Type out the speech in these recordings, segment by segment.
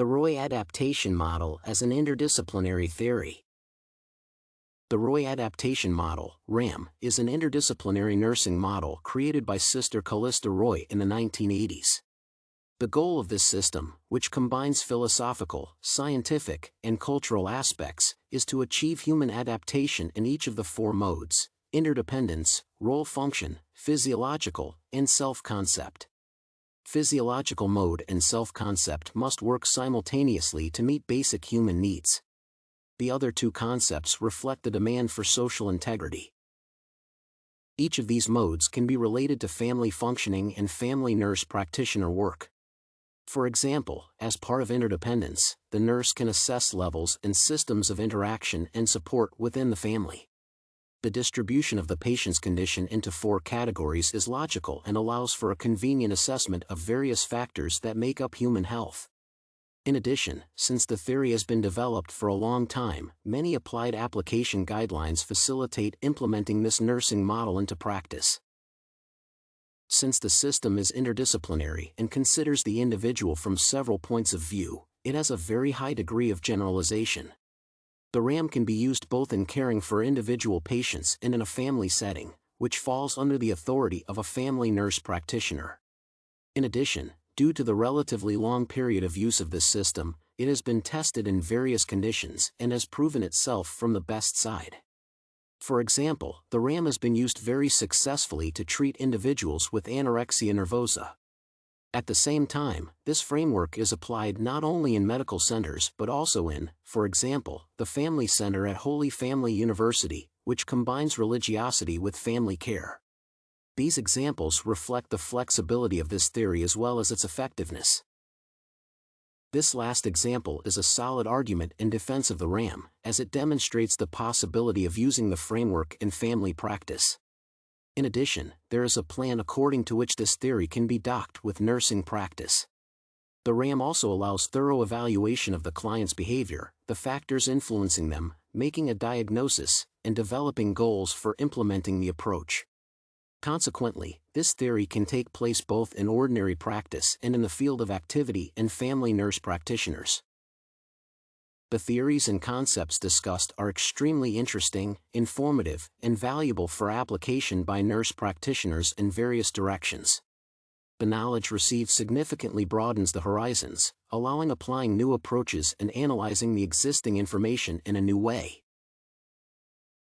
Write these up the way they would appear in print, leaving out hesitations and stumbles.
The Roy Adaptation Model as an interdisciplinary theory. The Roy Adaptation Model, RAM, is an interdisciplinary nursing model created by Sister Callista Roy in the 1980s. The goal of this system, which combines philosophical, scientific, and cultural aspects, is to achieve human adaptation in each of the four modes: interdependence, role function, physiological, and self-concept. Physiological mode and self-concept must work simultaneously to meet basic human needs. The other two concepts reflect the demand for social integrity. Each of these modes can be related to family functioning and family nurse practitioner work. For example, as part of interdependence, the nurse can assess levels and systems of interaction and support within the family. The distribution of the patient's condition into four categories is logical and allows for a convenient assessment of various factors that make up human health. In addition, since the theory has been developed for a long time, many applied application guidelines facilitate implementing this nursing model into practice. Since the system is interdisciplinary and considers the individual from several points of view, it has a very high degree of generalization. The RAM can be used both in caring for individual patients and in a family setting, which falls under the authority of a family nurse practitioner. In addition, due to the relatively long period of use of this system, it has been tested in various conditions and has proven itself from the best side. For example, the RAM has been used very successfully to treat individuals with anorexia nervosa. At the same time, this framework is applied not only in medical centers but also in, for example, the Family Center at Holy Family University, which combines religiosity with family care. These examples reflect the flexibility of this theory as well as its effectiveness. This last example is a solid argument in defense of the RAM, as it demonstrates the possibility of using the framework in family practice. In addition, there is a plan according to which this theory can be docked with nursing practice. The RAM also allows thorough evaluation of the client's behavior, the factors influencing them, making a diagnosis, and developing goals for implementing the approach. Consequently, this theory can take place both in ordinary practice and in the field of activity and family nurse practitioners. The theories and concepts discussed are extremely interesting, informative, and valuable for application by nurse practitioners in various directions. The knowledge received significantly broadens the horizons, allowing applying new approaches and analyzing the existing information in a new way.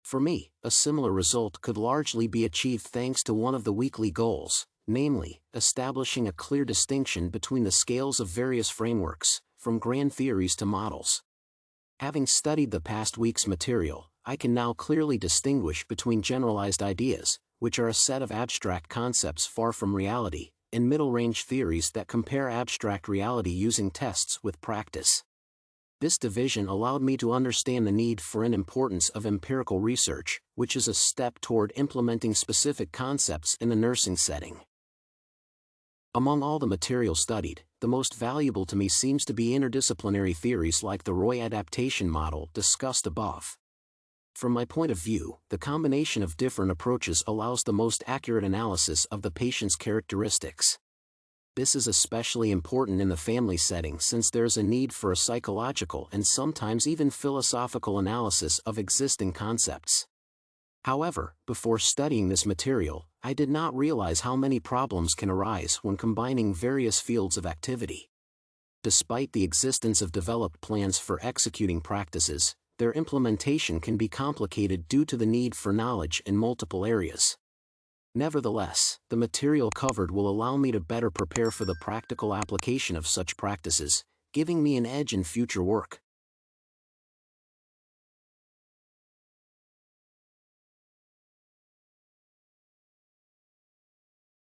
For me, a similar result could largely be achieved thanks to one of the weekly goals, namely, establishing a clear distinction between the scales of various frameworks, from grand theories to models. Having studied the past week's material, I can now clearly distinguish between generalized ideas, which are a set of abstract concepts far from reality, and middle-range theories that compare abstract reality using tests with practice. This division allowed me to understand the need for and importance of empirical research, which is a step toward implementing specific concepts in the nursing setting. Among all the material studied, the most valuable to me seems to be interdisciplinary theories like the Roy Adaptation Model discussed above. From my point of view, the combination of different approaches allows the most accurate analysis of the patient's characteristics. This is especially important in the family setting since there is a need for a psychological and sometimes even philosophical analysis of existing concepts. However, before studying this material, I did not realize how many problems can arise when combining various fields of activity. Despite the existence of developed plans for executing practices, their implementation can be complicated due to the need for knowledge in multiple areas. Nevertheless, the material covered will allow me to better prepare for the practical application of such practices, giving me an edge in future work.